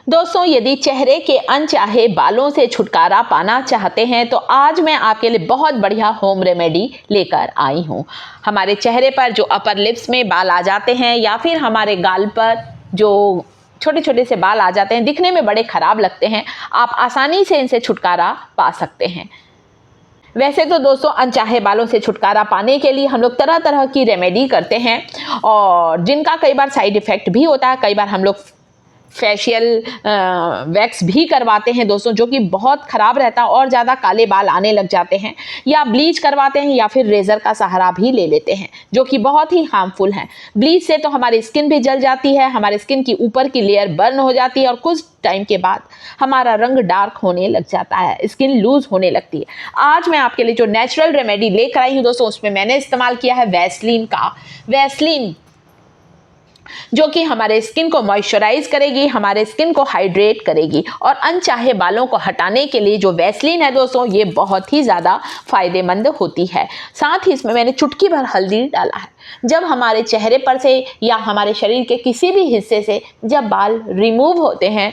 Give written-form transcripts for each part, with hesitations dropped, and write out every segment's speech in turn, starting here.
दोस्तों, यदि चेहरे के अनचाहे बालों से छुटकारा पाना चाहते हैं तो आज मैं आपके लिए बहुत बढ़िया होम रेमेडी लेकर आई हूँ। हमारे चेहरे पर जो अपर लिप्स में बाल आ जाते हैं या फिर हमारे गाल पर जो छोटे छोटे से बाल आ जाते हैं, दिखने में बड़े खराब लगते हैं, आप आसानी से इनसे छुटकारा पा सकते हैं। वैसे तो दोस्तों, अनचाहे बालों से छुटकारा पाने के लिए हम लोग तरह तरह की रेमेडी करते हैं और जिनका कई बार साइड इफ़ेक्ट भी होता है। कई बार हम लोग फेशियल वैक्स भी करवाते हैं दोस्तों, जो कि बहुत ख़राब रहता है और ज़्यादा काले बाल आने लग जाते हैं, या ब्लीच करवाते हैं या फिर रेज़र का सहारा भी ले लेते हैं, जो कि बहुत ही हार्मफुल है। ब्लीच से तो हमारी स्किन भी जल जाती है, हमारे स्किन की ऊपर की लेयर बर्न हो जाती है और कुछ टाइम के बाद हमारा रंग डार्क होने लग जाता है, स्किन लूज होने लगती है। आज मैं आपके लिए जो नेचुरल रेमेडी लेकर आई हूँ दोस्तों, उसमें मैंने इस्तेमाल किया है वैसलीन का। वैसलीन जो कि हमारे स्किन को मॉइस्चराइज करेगी, हमारे स्किन को हाइड्रेट करेगी, और अनचाहे बालों को हटाने के लिए जो वैसलीन है दोस्तों, ये बहुत ही ज़्यादा फायदेमंद होती है। साथ ही इसमें मैंने चुटकी भर हल्दी डाला है। जब हमारे चेहरे पर से या हमारे शरीर के किसी भी हिस्से से जब बाल रिमूव होते हैं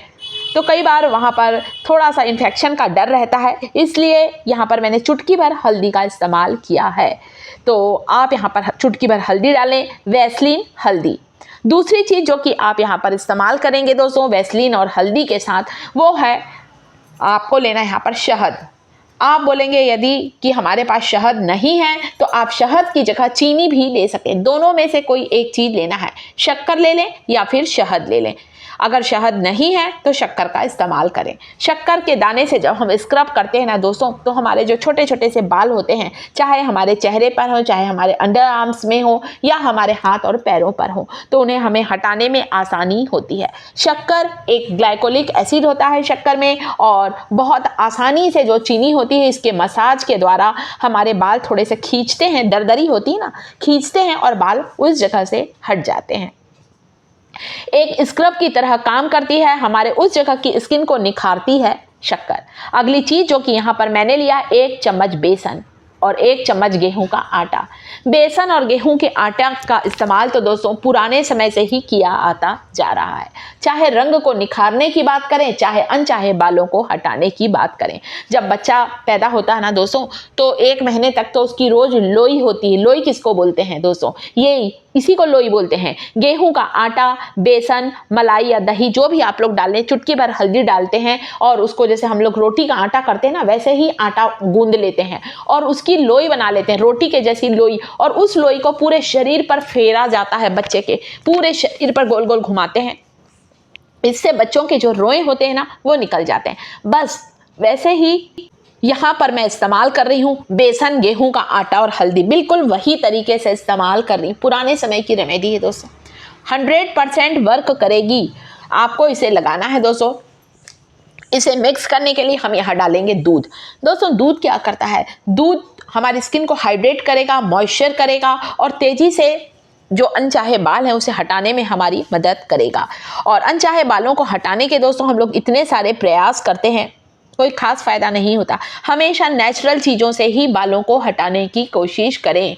तो कई बार वहाँ पर थोड़ा सा इन्फेक्शन का डर रहता है, इसलिए यहाँ पर मैंने चुटकी भर हल्दी का इस्तेमाल किया है। तो आप यहाँ पर चुटकी भर हल्दी डालें, वैसलीन, हल्दी। दूसरी चीज़ जो कि आप यहाँ पर इस्तेमाल करेंगे दोस्तों वैसलीन और हल्दी के साथ, वो है आपको लेना है यहाँ पर शहद। आप बोलेंगे यदि कि हमारे पास शहद नहीं है तो आप शहद की जगह चीनी भी ले सकें, दोनों में से कोई एक चीज़ लेना है। शक्कर ले लें या फिर शहद ले लें। अगर शहद नहीं है तो शक्कर का इस्तेमाल करें। शक्कर के दाने से जब हम स्क्रब करते हैं ना दोस्तों, तो हमारे जो छोटे छोटे से बाल होते हैं, चाहे हमारे चेहरे पर हो, चाहे हमारे अंडर आर्म्स में हो या हमारे हाथ और पैरों पर हो, तो उन्हें हमें हटाने में आसानी होती है। शक्कर एक ग्लाइकोलिक एसिड होता है शक्कर में, और बहुत आसानी से जो चीनी होती है, इसके मसाज के द्वारा हमारे बाल थोड़े से खींचते हैं, दरदरी होती है ना, खींचते हैं और बाल उस जगह से हट जाते हैं। एक स्क्रब की तरह काम करती है, हमारे उस जगह की स्किन को निखारती है शक्कर। अगली चीज जो कि यहाँ पर मैंने लिया, 1 चम्मच बेसन और 1 चम्मच गेहूं का आटा। बेसन और गेहूं के आटा का इस्तेमाल तो दोस्तों पुराने समय से ही किया आता जा रहा है। चाहे रंग को निखारने की बात करें, चाहे अनचाहे बालों को हटाने की बात करें। जब बच्चा पैदा होता है ना दोस्तों, तो 1 महीने तक तो उसकी रोज लोई होती है। लोई किसको बोलते हैं दोस्तों? ये इसी को लोई बोलते हैं। गेहूं का आटा, बेसन, मलाई या दही जो भी आप लोग डालें, चुटकी भर हल्दी डालते हैं और उसको जैसे हम लोग रोटी का आटा करते हैं ना, वैसे ही आटा गूंद लेते हैं और उसकी लोई बना लेते हैं, रोटी के जैसी लोई। और उस लोई को पूरे शरीर पर फेरा जाता है, बच्चे के पूरे शरीर पर गोल गोल घुमाते हैं। इससे बच्चों के जो रोए होते हैं ना, वो निकल जाते हैं। बस वैसे ही यहाँ पर मैं इस्तेमाल कर रही हूँ बेसन, गेहूं का आटा और हल्दी, बिल्कुल वही तरीके से इस्तेमाल कर रही हूँ। पुराने समय की रेमेडी है दोस्तों, 100% वर्क करेगी। आपको इसे लगाना है दोस्तों। इसे मिक्स करने के लिए हम यहाँ डालेंगे दूध। दोस्तों, दूध क्या करता है? दूध हमारी स्किन को हाइड्रेट करेगा, मॉइस्चर करेगा और तेजी से जो अनचाहे बाल हैं उसे हटाने में हमारी मदद करेगा। और अनचाहे बालों को हटाने के दोस्तों हम लोग इतने सारे प्रयास करते हैं, कोई खास फायदा नहीं होता। हमेशा नेचुरल चीज़ों से ही बालों को हटाने की कोशिश करें।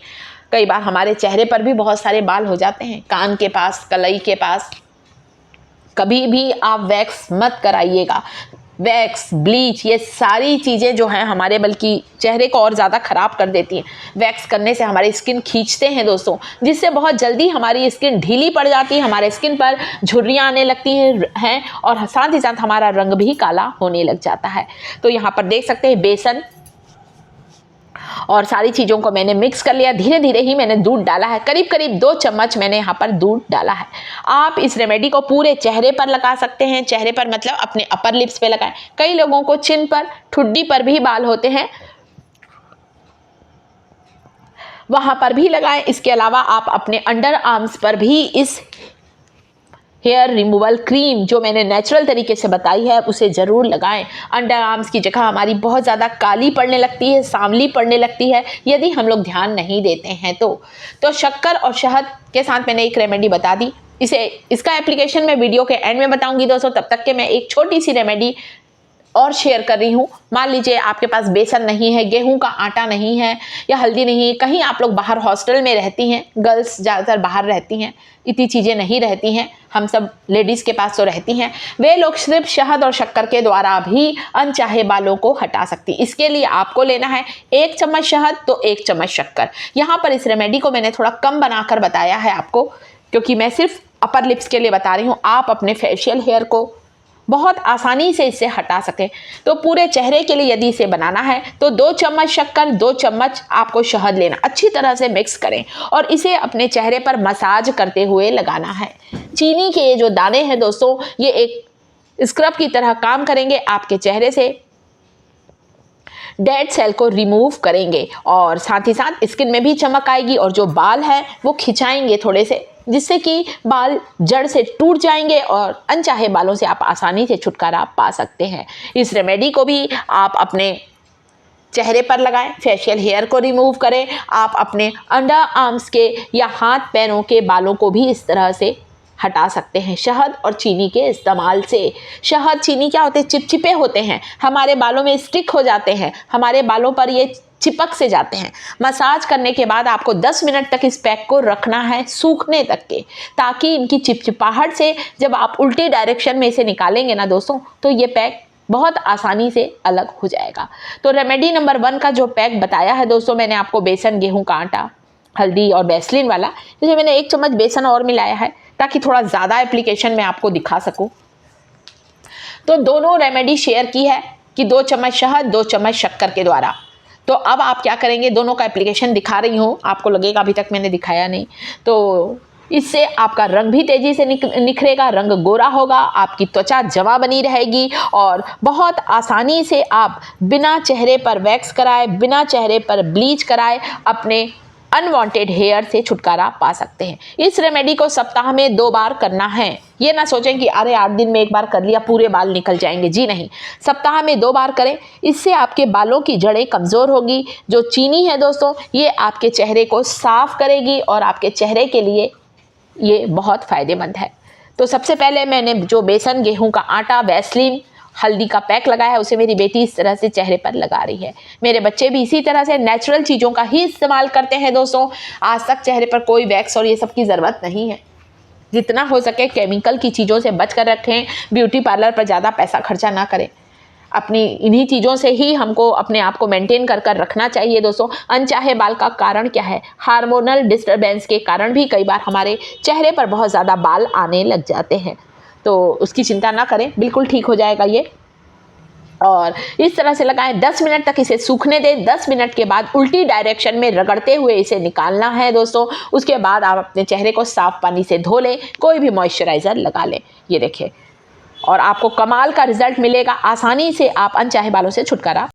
कई बार हमारे चेहरे पर भी बहुत सारे बाल हो जाते हैं, कान के पास, कलाई के पास। कभी भी आप वैक्स मत कराइएगा। वैक्स, ब्लीच, ये सारी चीज़ें जो हैं हमारे बल्कि चेहरे को और ज़्यादा ख़राब कर देती हैं। वैक्स करने से हमारी स्किन खींचते हैं दोस्तों, जिससे बहुत जल्दी हमारी स्किन ढीली पड़ जाती है, हमारे स्किन पर झुर्रियाँ आने लगती हैं और साथ ही साथ हमारा रंग भी काला होने लग जाता है। तो यहाँ पर देख सकते हैं बेसन और सारी चीज़ों को मैंने मिक्स कर लिया। धीरे धीरे ही मैंने दूध डाला है, करीब करीब 2 चम्मच मैंने यहाँ पर दूध डाला है। आप इस रेमेडी को पूरे चेहरे पर लगा सकते हैं। चेहरे पर मतलब अपने अपर लिप्स पे लगाएं। कई लोगों को चिन पर, ठुड्डी पर भी बाल होते हैं, वहां पर भी लगाएं। इसके अलावा आप अपने अंडर आर्म्स पर भी इस हेयर रिमूवल क्रीम जो मैंने नेचुरल तरीके से बताई है उसे ज़रूर लगाएं। अंडर आर्म्स की जगह हमारी बहुत ज़्यादा काली पड़ने लगती है, सांवली पड़ने लगती है, यदि हम लोग ध्यान नहीं देते हैं तो शक्कर और शहद के साथ मैंने एक रेमेडी बता दी। इसका एप्लीकेशन मैं वीडियो के एंड में बताऊंगी दोस्तों। तब तक के मैं एक छोटी सी रेमेडी और शेयर कर रही हूँ। मान लीजिए आपके पास बेसन नहीं है, गेहूं का आटा नहीं है या हल्दी नहीं है, कहीं आप लोग बाहर हॉस्टल में रहती हैं, गर्ल्स ज़्यादातर बाहर रहती हैं, इतनी चीज़ें नहीं रहती हैं, हम सब लेडीज़ के पास तो रहती हैं, वे लोग सिर्फ शहद और शक्कर के द्वारा भी अनचाहे बालों को हटा सकती। इसके लिए आपको लेना है 1 चम्मच शहद तो 1 चम्मच शक्कर। यहाँ पर इस रेमेडी को मैंने थोड़ा कम बनाकर बताया है आपको, क्योंकि मैं सिर्फ अपर लिप्स के लिए बता रही हूँ, आप अपने फेशियल हेयर को बहुत आसानी से इसे हटा सकें। तो पूरे चेहरे के लिए यदि इसे बनाना है तो 2 चम्मच शक्कर, 2 चम्मच आपको शहद लेना, अच्छी तरह से मिक्स करें और इसे अपने चेहरे पर मसाज करते हुए लगाना है। चीनी के ये जो दाने हैं दोस्तों, ये एक स्क्रब की तरह काम करेंगे, आपके चेहरे से डेड सेल को रिमूव करेंगे और साथ ही साथ स्किन में भी चमक आएगी और जो बाल हैं वो खिंचाएंगे थोड़े से, जिससे कि बाल जड़ से टूट जाएंगे और अनचाहे बालों से आप आसानी से छुटकारा पा सकते हैं। इस रेमेडी को भी आप अपने चेहरे पर लगाएं, फेशियल हेयर को रिमूव करें, आप अपने अंडर आर्म्स के या हाथ पैरों के बालों को भी इस तरह से हटा सकते हैं शहद और चीनी के इस्तेमाल से। शहद चीनी क्या होते हैं, चिपचिपे होते हैं, हमारे बालों में स्टिक हो जाते हैं, हमारे बालों पर ये चिपक से जाते हैं। मसाज करने के बाद आपको 10 मिनट तक इस पैक को रखना है, सूखने तक के, ताकि इनकी चिपचिपाहट से जब आप उल्टी डायरेक्शन में इसे निकालेंगे ना दोस्तों, तो ये पैक बहुत आसानी से अलग हो जाएगा। तो रेमेडी नंबर 1 का जो पैक बताया है दोस्तों मैंने आपको, बेसन, गेहूं का आटा, हल्दी और वैसलीन वाला, इसमें मैंने 1 चम्मच बेसन और मिलाया है ताकि थोड़ा ज़्यादा एप्लीकेशन में आपको दिखा सकूं। तो दोनों रेमेडी शेयर की है कि 2 चम्मच शहद, 2 चम्मच शक्कर के द्वारा। तो अब आप क्या करेंगे, दोनों का एप्लीकेशन दिखा रही हूँ, आपको लगेगा अभी तक मैंने दिखाया नहीं, तो इससे आपका रंग भी तेज़ी से निखरेगा, रंग गोरा होगा, आपकी त्वचा जमा बनी रहेगी और बहुत आसानी से आप बिना चेहरे पर वैक्स कराए, बिना चेहरे पर ब्लीच कराए अपने अनवांटेड हेयर से छुटकारा पा सकते हैं। इस रेमेडी को सप्ताह में 2 बार करना है। ये ना सोचें कि अरे 8 दिन में एक बार कर लिया पूरे बाल निकल जाएंगे, जी नहीं, सप्ताह में 2 बार करें। इससे आपके बालों की जड़ें कमज़ोर होगी। जो चीनी है दोस्तों, ये आपके चेहरे को साफ करेगी और आपके चेहरे के लिए ये बहुत फ़ायदेमंद है। तो सबसे पहले मैंने जो बेसन, गेहूं का आटा, वैसलीन, हल्दी का पैक लगाया है, उसे मेरी बेटी इस तरह से चेहरे पर लगा रही है। मेरे बच्चे भी इसी तरह से नेचुरल चीज़ों का ही इस्तेमाल करते हैं दोस्तों। आज तक चेहरे पर कोई वैक्स और ये सब की ज़रूरत नहीं है। जितना हो सके केमिकल की चीज़ों से बच कर रखें, ब्यूटी पार्लर पर ज़्यादा पैसा खर्चा ना करें। अपनी इन्हीं चीज़ों से ही हमको अपने आप को मेंटेन कर रखना चाहिए दोस्तों। अनचाहे बाल का कारण क्या है, हार्मोनल डिस्टर्बेंस के कारण भी कई बार हमारे चेहरे पर बहुत ज़्यादा बाल आने लग जाते हैं, तो उसकी चिंता ना करें, बिल्कुल ठीक हो जाएगा ये। और इस तरह से लगाएं, 10 मिनट तक इसे सूखने दें। 10 मिनट के बाद उल्टी डायरेक्शन में रगड़ते हुए इसे निकालना है दोस्तों। उसके बाद आप अपने चेहरे को साफ पानी से धो लें, कोई भी मॉइस्चराइज़र लगा लें। ये देखिए, और आपको कमाल का रिजल्ट मिलेगा। आसानी से आप अनचाहे बालों से छुटकारा